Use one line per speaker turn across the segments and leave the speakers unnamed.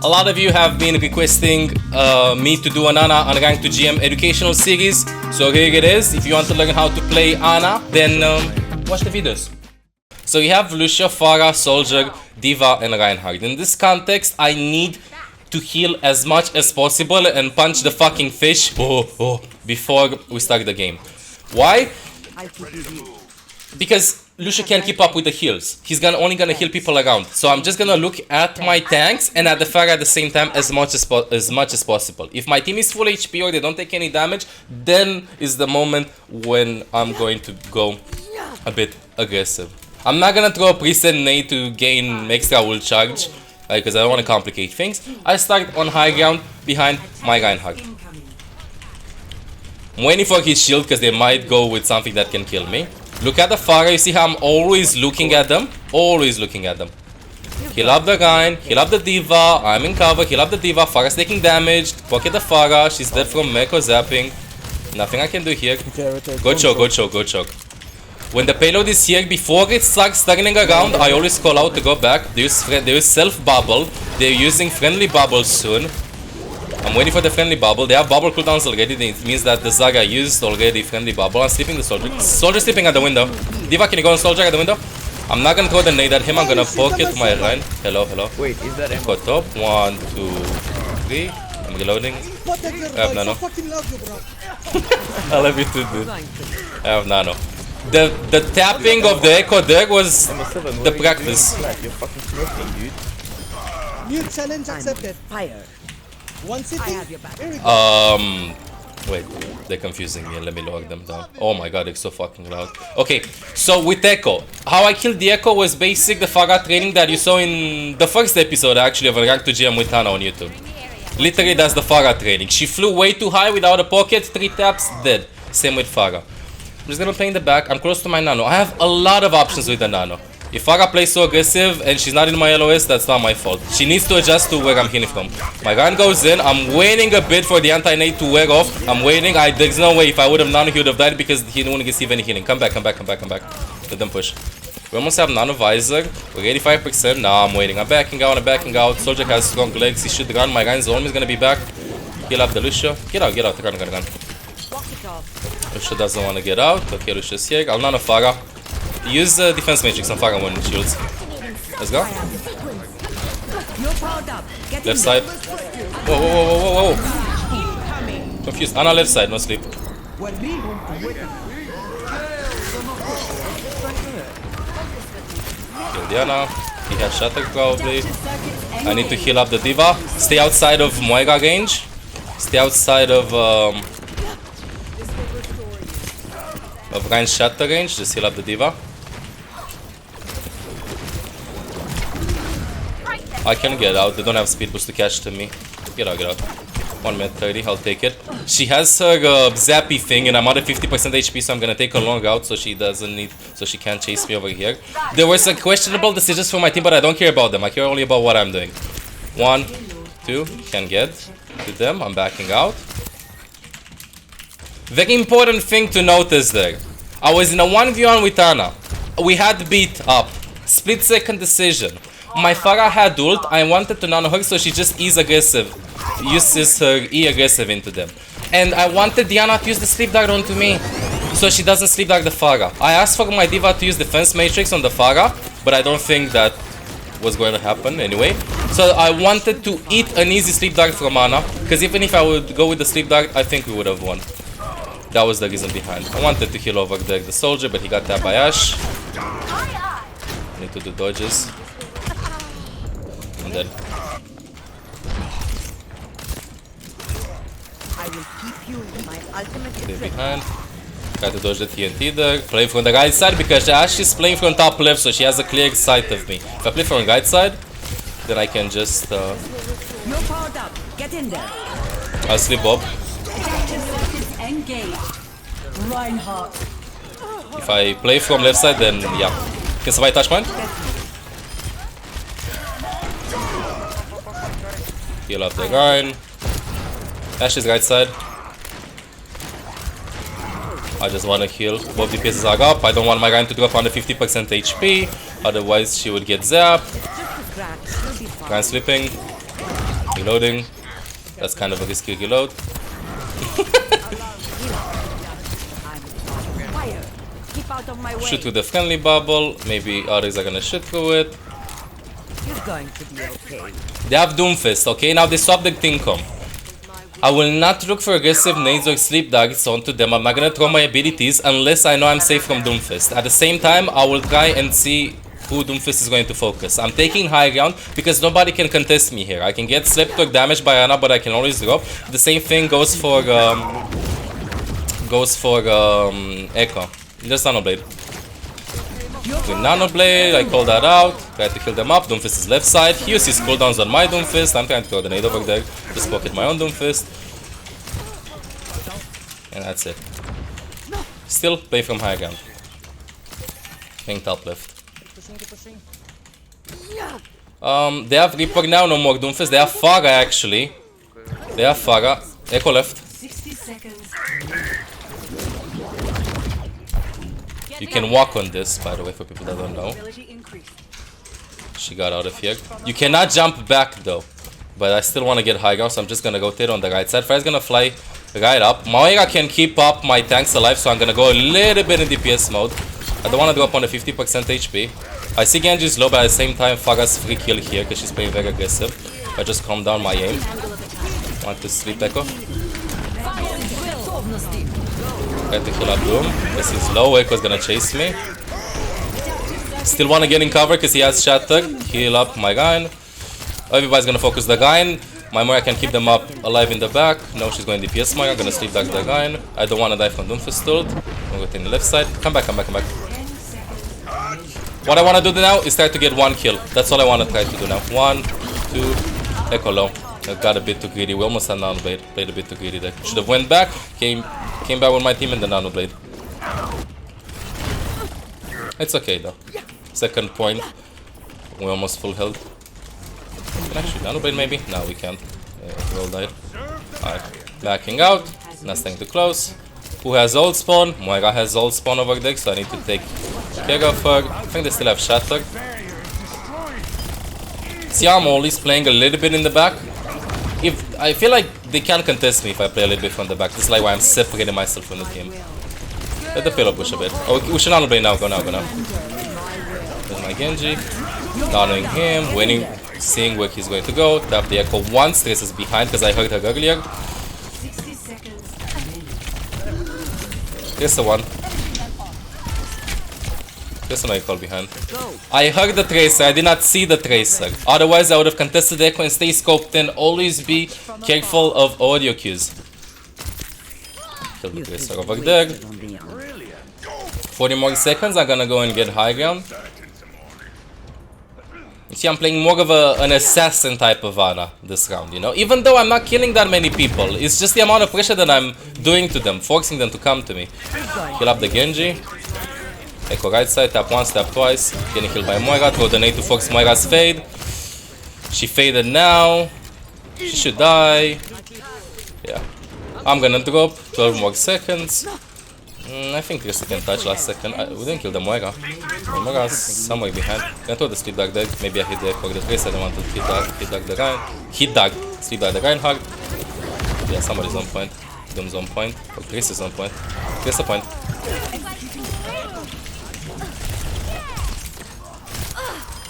A lot of you have been requesting me to do an Ana Unranked to GM educational series. So here it is. If you want to learn how to play Ana, then watch the videos. So you have Lucia, Pharah, Soldier, D.Va, and Reinhardt. In this context, I need to heal as much as possible and punch the fucking fish before we start the game. Why? Because Lucia can't keep up with the heals. He's only gonna heal people around. So I'm just gonna look at my tanks and at the Pharah at the same time as much as possible. If my team is full HP or they don't take any damage, then is the moment when I'm going to go a bit aggressive. I'm not gonna throw a preset nade to gain extra ult charge, because I don't want to complicate things. I start on high ground behind my Reinhardt. I'm waiting for his shield because they might go with something that can kill me. Look at the Pharah, you see how I'm always looking at them? Always looking at them. Heal up the Rein, heal up the D.Va, I'm in cover, heal up the D.Va, Pharah's taking damage, pocket the Pharah, she's dead from Meko zapping. Nothing I can do here. Go choke, go choke, go choke. When the payload is here, before it starts turning around, I always call out to go back. There is self-bubble. They're using friendly bubble soon. I'm waiting for the friendly bubble. They have bubble cooldowns already. It means that the Zaga used already friendly bubble. I'm sleeping the Soldier. Soldier sleeping at the window. D.Va, can you go on Soldier at the window? I'm not gonna throw the nade at him. I'm gonna pocket my Rein. Hello, hello.
Wait, is that him?
Go top. 1, 2, 3. I'm reloading. I have nano. I love you too, dude. I have nano. The tapping of the echo there was the practice.
You're fucking smoking, dude.
New challenge accepted. Fire. One city.
Wait, they're confusing me. Let me lower them down. Oh my god, it's so fucking loud. Okay, so with echo, how I killed the echo was basic the Pharah training that you saw in the first episode actually of Unranked to GM with Ana on YouTube. Literally, that's the Pharah training. She flew way too high without a pocket, 3 taps, dead. Same with Pharah. I'm just gonna play in the back. I'm close to my nano. I have a lot of options with the nano. If Pharah plays so aggressive and she's not in my LOS, that's not my fault. She needs to adjust to where I'm healing from. My gun goes in. I'm waiting a bit for the anti-nade to wear off. I'm waiting. There's no way. If I would have nano, he would have died because he didn't receive any healing. Come back, come back, come back, come back. Let them push. We almost have nano visor. We're 85%. Nah, I'm waiting. I'm backing out. I'm backing out. Soldier has strong legs. He should run. My gun's always gonna be back. Heal up the Lucia. Get out, get out. Run, run, run. Lucia doesn't want to get out. Okay, Lucia's here. I'll nano Pharah. Use defense matrix on Pharah when shields. Let's go. Left side. Whoa, whoa, whoa, whoa, whoa. Confused. Ana left side, no sleep. Kill Diana. He has shatter probably. I need to heal up the D.Va. Stay outside of Moira range. Stay outside of Rein's shatter range. Just heal up the D.Va. I can get out. They don't have speed boost to catch to me. Get out, get out. 1 minute 30. I'll take it. She has her zappy thing, and I'm out of 50% HP, so I'm gonna take a long out so she doesn't need, so she can't chase me over here. There were some questionable decisions for my team, but I don't care about them. I care only about what I'm doing. 1, 2. Can get to them. I'm backing out. Very important thing to notice there. I was in a 1v1 with Ana. We had beat up. Split second decision. My Pharah had ult. I wanted to nano her, so she just is aggressive. Uses her E aggressive into them. And I wanted Diana to use the sleep dart onto me, so she doesn't sleep dart the Pharah. I asked for my D.Va to use defense matrix on the Pharah, but I don't think that was going to happen anyway. So I wanted to eat an easy sleep dart from Ana, because even if I would go with the sleep dart, I think we would have won. That was the reason behind. I wanted to heal over there the Soldier, but he got tapped by Ashe. Need to do dodges. I'm dead.
I will keep you in my ultimate
Stay behind. Try to dodge the TNT there. Play from the right side because Ashe is playing from top left, so she has a clear sight of me. If I play from the right side, then I can just
You're powered up. Get in there.
I'll sleep Bob.
Engage. Reinhardt.
If I play from left side, then yeah. Can somebody touch mine? Heal up the Rein. Ashe is right side. I just want to heal. Both DPSs are up. I don't want my Rein to drop under 50% HP. Otherwise, she would get zapped. Rein sleeping. Reloading. That's kind of a risky reload.
Fire. Keep out of my way.
Shoot through the friendly bubble. Maybe others are gonna shoot through it.
You're going to be okay.
They have Doomfist, okay? Now they swap the Tinkom. I will not look for aggressive nades or sleep darts onto them. I'm not gonna throw my abilities unless I know I'm safe from Doomfist. At the same time, I will try and see who Doomfist is going to focus. I'm taking high ground because nobody can contest me here. I can get slept or damaged by Ana, but I can always drop. The same thing goes for Echo. Just Nano Blade. With Nano Blade, I call that out. Try to kill them up. Doomfist is left side. He uses cooldowns on my Doomfist. I'm trying to throw the nade over there. Just pocket my own Doomfist. And that's it. Still play from high ground. Playing top left. They have Reaper now, no more Doomfist. They have Farah actually. They have Farah. Echo left.
60 seconds.
You can walk on this, by the way, for people that don't know. She got out of here. You cannot jump back though. But I still want to get high ground, so I'm just gonna rotate on the right side. Fire's gonna fly right up. Moira can keep up my tanks alive, so I'm gonna go a little bit in DPS mode. I don't want to drop on a 50% HP. I see Genji's low, but at the same time, Farah's free kill here because she's playing very aggressive. I just calm down my aim. Want to sleep Echo. Try to kill up Doom. This is low. Echo's gonna chase me. Still wanna get in cover because he has Shatter. Heal up my Ryan. Everybody's gonna focus the Ryan. My Moira can keep them up alive in the back. No, she's going DPS Moira. Gonna sleep back the Ryan. I don't wanna die from Doomfist ult. I'm going to the left side. Come back, come back, come back. What I wanna do now is try to get one kill. That's all I wanna try to do now. 1, 2, Echo low. I got a bit too greedy. We almost had Nano Blade. Played a bit too greedy there. Should have went back. Came back with my team and the Nano Blade. It's okay though. Second point. We're almost full health. Can I shoot Nano Blade maybe? No, we can't. We all died. Alright. Backing out. Nothing too close. Who has old spawn? Moira has old spawn over there, so I need to take care of her. I think they still have Shatter. See, I'm always playing a little bit in the back. If I feel like they can't contest me if I play a little bit from the back. This is like why I'm separating myself from the team. Let the pillow push a bit. Oh, we should not play now. Go now, go now. There's my Genji. Nanoing him, waiting, seeing where he's going to go. Tap the Echo once. Trace is behind because I heard her earlier.
60 seconds.
There's the one. There's another call behind. I heard the Tracer, I did not see the Tracer. Otherwise I would have contested the Echo and stay scoped in. Always be careful of audio cues. Kill the Tracer over there. 40 more seconds, I'm gonna go and get high ground. You see, I'm playing more of an assassin type of Ana this round, you know? Even though I'm not killing that many people, it's just the amount of pressure that I'm doing to them, forcing them to come to me. Kill up the Genji. Echo right side, tap once, tap twice. Getting killed by Moira, throw the nade to force Moira's fade. She faded now. She should die. Yeah. I'm gonna drop, 12 more seconds. I think Tracer can touch last second. We didn't kill the Moira. Moira's somewhere behind. Can throw the sleep dog there. Maybe I hit the Echo or the Tracer. I don't want to hit dog the Ryan. Hit dog. Sleep dog the Reinhardt. Yeah, somebody's on point. Doom's on point. Oh, Tracer's on point. Tracer point.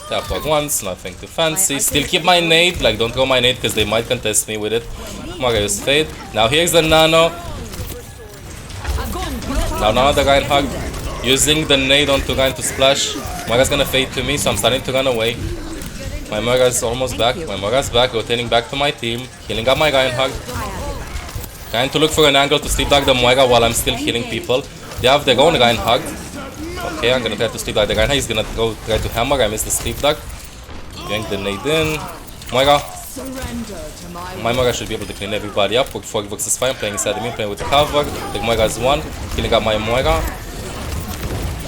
Tap log once, nothing too fancy. Still keep my nade, like don't throw my nade because they might contest me with it. Moira is fade. Now here's the Nano. Now the Reinhardt using the nade onto Ryan to splash. Moira's gonna fade to me, so I'm starting to run away. My Moira's almost back. My Moira's back, rotating back to my team. Healing up my Reinhardt. Trying to look for an angle to sleep dog the Moira while I'm still healing people. They have their own Reinhardt. Okay, I'm gonna try to sleep dog the Reinhardt. He's gonna go try to hammer. I missed the sleep dog. Getting the nade in. Moira. My Moira should be able to clean everybody up. 4 versus 5. I'm playing inside the me, playing with the cover. The Moira's 1. Killing up my Moira.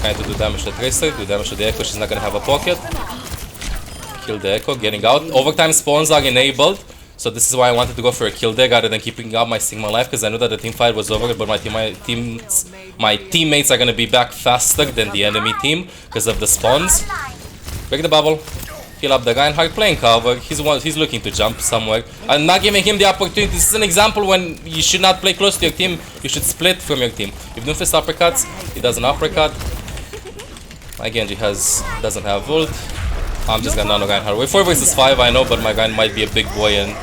Trying to do damage to the Tracer. Do damage to the Echo. She's not gonna have a pocket. Kill the Echo. Getting out. Overtime spawns are enabled. So this is why I wanted to go for a kill there rather than keeping up my Sigma life, because I knew that the team fight was over, but my teammates are gonna be back faster than the enemy team because of the spawns. Break the bubble. Heal up the Reinhardt, playing cover. He's looking to jump somewhere. I'm not giving him the opportunity. This is an example when you should not play close to your team. You should split from your team. If Doomfist uppercuts, he does an uppercut. My Genji doesn't have ult. I'm just gonna nano Reinhardt. We're 4 versus 5, I know, but my Rein might be a big boy and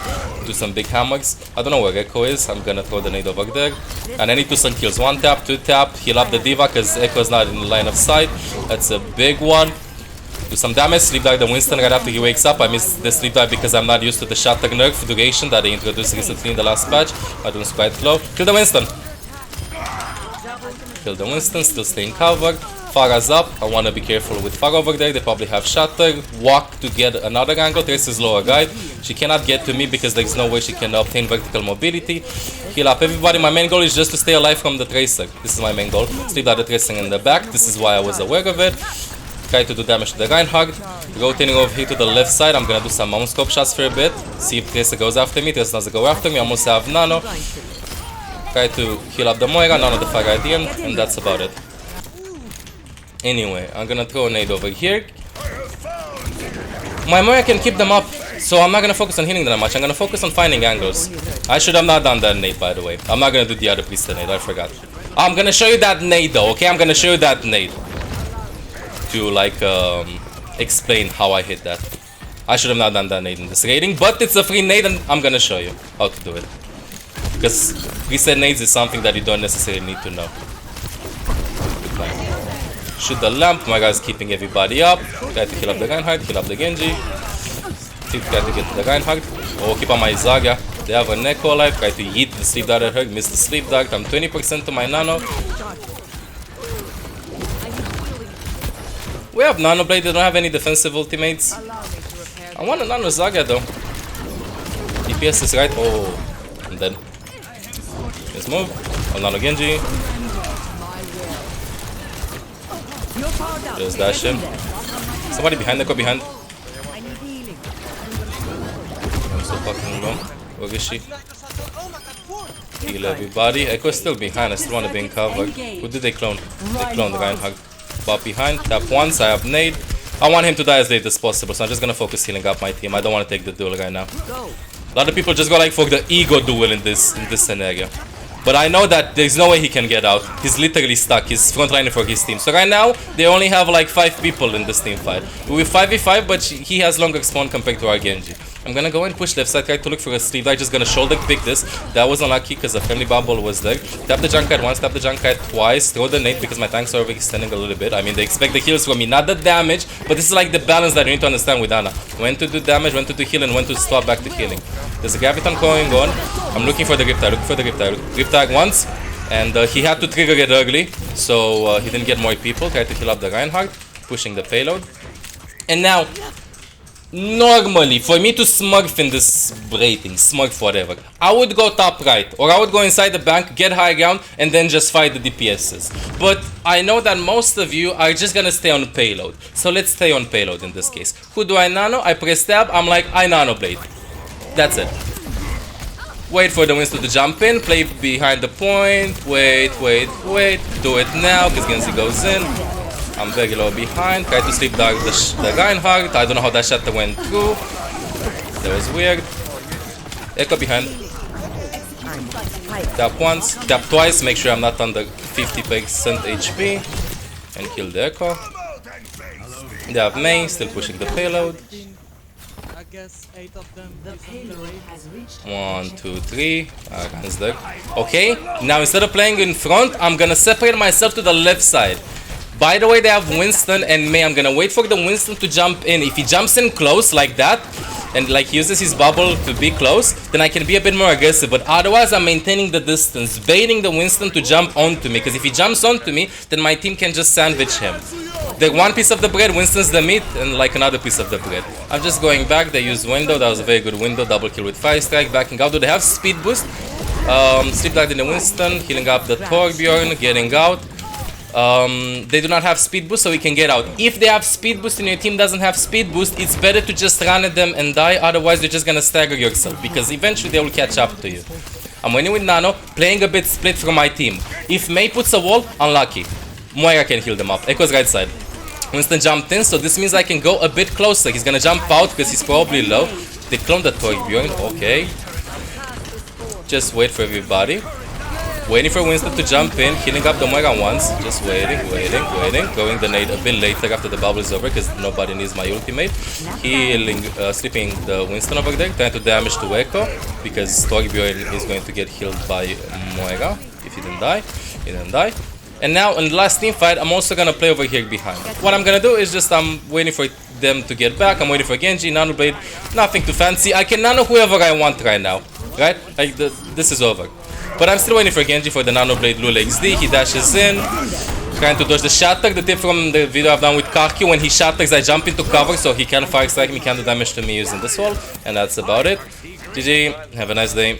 do some big hammers. I don't know where Echo is. I'm gonna throw the nade over there. And I need to some kills. 1 tap, 2 tap. Heal up the Diva because Echo's not in the line of sight. That's a big one. Do some damage. Sleep dive the Winston right after he wakes up. I missed the sleep dive because I'm not used to the shatter nerf duration that they introduced recently in the last patch. My doing's quite low. Kill the Winston. Kill the Winston. Still staying covered. Pharah's up. I want to be careful with Farah over there. They probably have shatter. Walk to get another angle. Trace is lower guide. She cannot get to me because there's no way she can obtain vertical mobility. Heal up everybody. My main goal is just to stay alive from the Tracer. This is my main goal. Sleep dive the Tracer in the back. This is why I was aware of it. Try to do damage to the Reinhardt. Rotating over here to the left side. I'm gonna do some scope shots for a bit. See if Tracer goes after me. Tracer doesn't go after me. I almost have Nano. Try to heal up the Moira. Nano the Pharah at the end. And that's about it. Anyway, I'm gonna throw a nade over here. My Moira can keep them up, so I'm not gonna focus on healing them much. I'm gonna focus on finding angles. I should have not done that nade, by the way. I'm not gonna do the other priest nade, I forgot. I'm gonna show you that nade though, okay? I'm gonna show you that nade. To like, explain how I hit that. I should have not done that nade in this rating, but it's a free nade and I'm gonna show you how to do it. Because preset nades is something that you don't necessarily need to know. Shoot the lamp, my guy's keeping everybody up. Try to heal up the Reinhardt, heal up the Genji. Try to get to the Reinhardt. Oh, keep on my Zarya. They have a Neko alive. Try to eat the sleep dart at her, miss the sleep dart. I'm 20% to my Nano. We have Nano Blade, they don't have any defensive ultimates. I want a Nano Zarya though. DPS is right. Oh, I'm dead. Let's move. I'll Nano Genji. Just dash him. Somebody behind, Echo behind. I'm so fucking low. Where is she? Heal everybody. Echo is still behind. I still want to be in cover. Who did they clone? They cloned Reinhardt. Bot behind. Tap once. I have nade. I want him to die as late as possible, so I'm just gonna focus healing up my team. I don't want to take the duel right now. A lot of people just go like for the ego duel in this scenario. But I know that there's no way he can get out. He's literally stuck. He's frontliner for his team. So right now, they only have like 5 people in this team fight. We're 5v5, but he has longer spawn compared to our Genji. I'm gonna go and push left side, try to look for a sleeve. I'm just gonna shoulder pick this. That was unlucky because the friendly bubble was there. Tap the Junkrat once, tap the Junkrat twice. Throw the nade because my tanks are overextending a little bit. I mean, they expect the heals from me, not the damage. But this is like the balance that you need to understand with Ana. When to do damage, when to do heal, and when to swap back to healing. There's a Graviton going on. I'm looking for the Grip Tag, Grip Tag once. And he had to trigger it early, so he didn't get more people. Try to heal up the Reinhardt, pushing the payload. And now, normally, for me to smurf in this rating, smurf whatever, I would go top right, or I would go inside the bank, get high ground, and then just fight the DPSs. But I know that most of you are just gonna stay on payload, so let's stay on payload in this case. Who do I nano? I press tab, I'm like, I nano blade. That's it. Wait for the Winston to jump in, play behind the point, wait, do it now, because Genji goes in. I'm very low behind, try to sleep dark the Reinhardt, I don't know how that shatter went through. That was weird. Echo behind. Tap once, tap twice, make sure I'm not under 50% HP. And kill the Echo. They have Mei, still pushing the payload.
I guess 8 of them.
1, 2, 3. Hands there. Okay, now instead of playing in front, I'm gonna separate myself to the left side. By the way, they have Winston and Mei. I'm gonna wait for the Winston to jump in. If he jumps in close like that, and like uses his bubble to be close, then I can be a bit more aggressive. But otherwise, I'm maintaining the distance, baiting the Winston to jump onto me. Because if he jumps onto me, then my team can just sandwich him. The one piece of the bread, Winston's the meat, and like another piece of the bread. I'm just going back. They used window. That was a very good window. Double kill with fire strike. Backing out. Do they have speed boost? Sleep dive in the Winston, healing up the Torbjorn, getting out. They do not have speed boost, so we can get out. If they have speed boost and your team doesn't have speed boost, it's better to just run at them and die. Otherwise, you're just gonna stagger yourself because eventually they will catch up to you. I'm winning with Nano, playing a bit split from my team. If Mei puts a wall, unlucky. Moira can heal them up. Echo's right side. Winston jumped in, so this means I can go a bit closer. He's gonna jump out because he's probably low. They cloned the Torbjorn, okay. Just wait for everybody. Waiting for Winston to jump in, healing up the Moira once. Just waiting. Going the nade a bit later after the bubble is over because nobody needs my ultimate. Healing, sleeping the Winston over there, trying to damage to Echo because Torbjorn is going to get healed by Moira if he didn't die. He didn't die. And now in the last team fight, I'm also gonna play over here behind. What I'm gonna do is just I'm waiting for them to get back. I'm waiting for Genji, Nano Blade, nothing too fancy. I can nano whoever I want right now, right? Like this is over. But I'm still waiting for Genji for the Nano Blade Lul XD. He dashes in, trying to dodge the shatter. The tip from the video I've done with Kaki, when he shatters, I jump into cover so he can fire strike me, can't do damage to me using this wall. And that's about it. GG, have a nice day.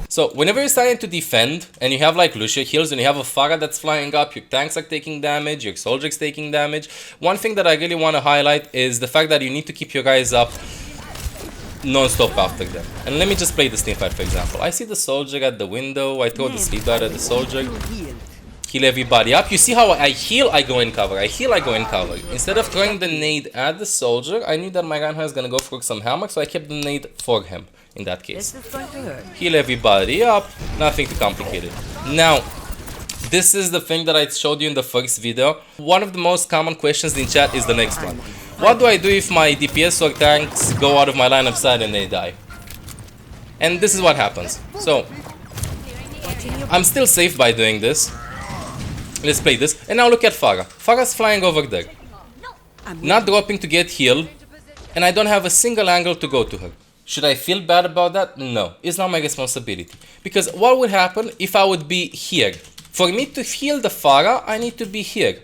So, whenever you're starting to defend, and you have like Lucio heals, and you have a Pharah that's flying up, your tanks are taking damage, your soldiers taking damage, one thing that I really want to highlight is the fact that you need to keep your guys up non-stop after them. And let me just play this teamfight for example. I see the soldier at the window, I throw the sleep dart at the soldier, heal everybody up. You see how I heal, I go in cover, I heal, I go in cover. Instead of throwing the nade at the soldier, I knew that my Reinhardt is gonna go for some hammer, so I kept the nade for him. In that case, heal everybody up, nothing too complicated. Now, this is the thing that I showed you in the first video. One of the most common questions in chat is the next one. What do I do if my DPS or tanks go out of my line of sight and they die? And this is what happens. So, I'm still safe by doing this. Let's play this. And now look at Pharah. Pharah's flying over there. Not dropping to get healed. And I don't have a single angle to go to her. Should I feel bad about that? No, it's not my responsibility. Because what would happen if I would be here? For me to heal the Pharah, I need to be here.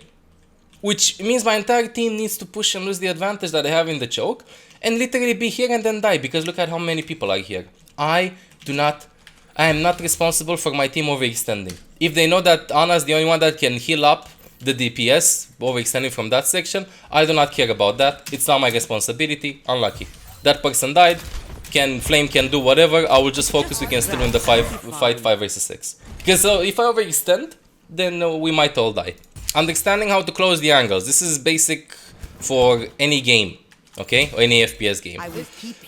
Which means my entire team needs to push and lose the advantage that I have in the choke. And literally be here and then die. Because look at how many people are here. I am not responsible for my team overextending. If they know that Ana is the only one that can heal up the DPS, overextending from that section, I do not care about that. It's not my responsibility. Unlucky. That person died. Flame can do whatever, I will just focus, we can still win the fight 5 versus 6. Because if I overextend, then we might all die. Understanding how to close the angles, this is basic for any game, okay? Or any FPS game.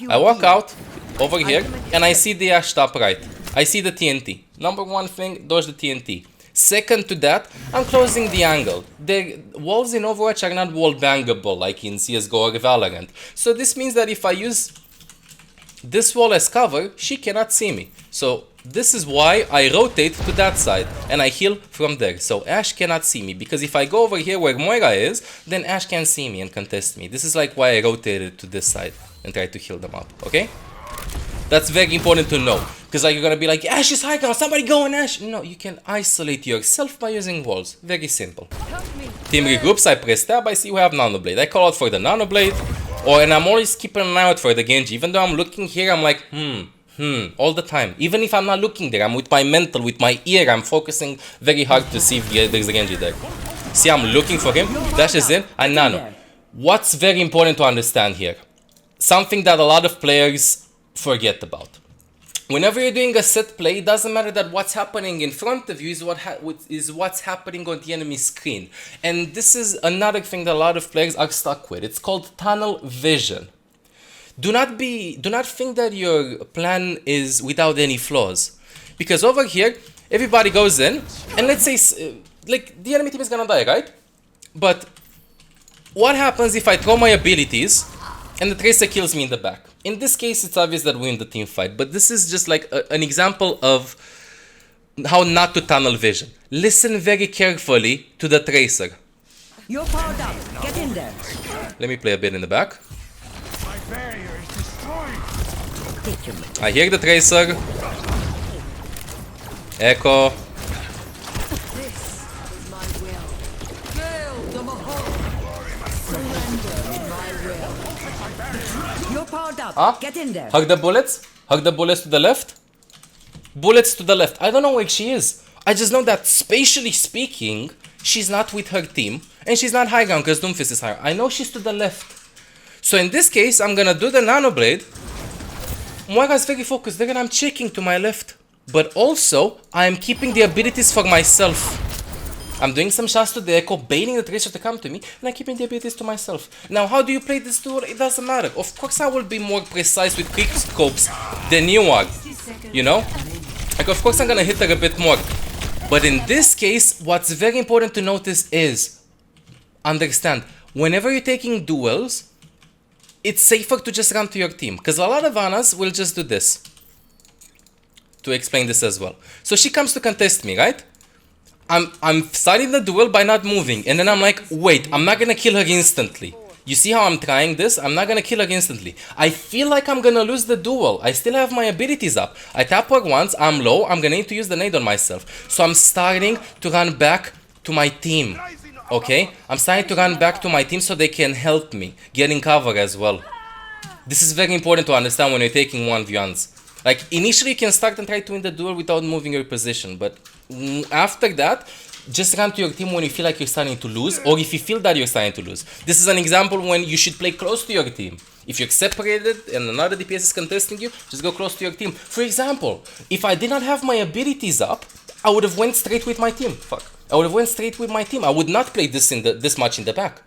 I walk out, over here, and I see the Ashe top right. I see the TNT. Number one thing, dodge the TNT. Second to that, I'm closing the angle. The walls in Overwatch are not wall bangable like in CSGO or Valorant. So this means that if I use this wall as cover, she cannot see me. So this is why I rotate to that side and I heal from there. So Ashe cannot see me, because if I go over here where Moira is, then Ashe can see me and contest me. This is like why I rotated to this side and try to heal them up, okay? That's very important to know, because like you're gonna be like, Ashe is high ground, somebody go on Ashe. No, you can isolate yourself by using walls. Very simple. Team regroups, I press tab, I see we have Nano Blade. I call out for the Nano Blade. And I'm always keeping an eye out for the Genji. Even though I'm looking here, I'm like, all the time. Even if I'm not looking there, I'm with my mental, with my ear, I'm focusing very hard to see if there's a Genji there. See, I'm looking for him, dashes in, and nano. What's very important to understand here? Something that a lot of players forget about. Whenever you're doing a set play, it doesn't matter that what's happening in front of you is what's happening on the enemy screen. And this is another thing that a lot of players are stuck with. It's called tunnel vision. Do not think that your plan is without any flaws. Because over here, everybody goes in, and let's say, like, the enemy team is gonna die, right? But what happens if I throw my abilities and the Tracer kills me in the back? In this case, it's obvious that we win the team fight, but this is just like an example of how not to tunnel vision. Listen very carefully to the Tracer.
You're powered up. Get in there.
Let me play a bit in the back.
My barrier is destroyed.
I hear the Tracer. Echo.
This is my will. Hail the Mahal. Surrender in my will. You're powered up.
Ah?
Get in there.
Hug the bullets. Hug the bullets to the left. Bullets to the left. I don't know where she is. I just know that spatially speaking, she's not with her team. And she's not high ground because Doomfist is higher. I know she's to the left. So in this case, I'm gonna do the Nano Blade. Moira's very focused there and I'm checking to my left. But also, I am keeping the abilities for myself. I'm doing some shots to the echo, baiting the tracer to come to me, and I'm keeping the abilities to myself. Now, how do you play this duel? It doesn't matter. Of course, I will be more precise with quickscopes than you are. You know? Like, of course, I'm gonna hit her a bit more. But in this case, what's very important to notice is, understand, whenever you're taking duels, it's safer to just run to your team. Because a lot of Annas will just do this. To explain this as well. So she comes to contest me, right? I'm starting the duel by not moving. And then I'm like, wait, I'm not gonna kill her instantly. You see how I'm trying this? I'm not gonna kill her instantly. I feel like I'm gonna lose the duel. I still have my abilities up. I tap her once, I'm low, I'm gonna need to use the nade on myself. So I'm starting to run back to my team. Okay? I'm starting to run back to my team so they can help me. Getting cover as well. This is very important to understand when you're taking 1v1s. Like, initially you can start and try to win the duel without moving your position. But after that, just run to your team when you feel like you're starting to lose, or if you feel that you're starting to lose. This is an example when you should play close to your team. If you're separated and another DPS is contesting you, just go close to your team. For example, if I did not have my abilities up, I would have went straight with my team. Fuck. I would have went straight with my team. I would not play this much in the back.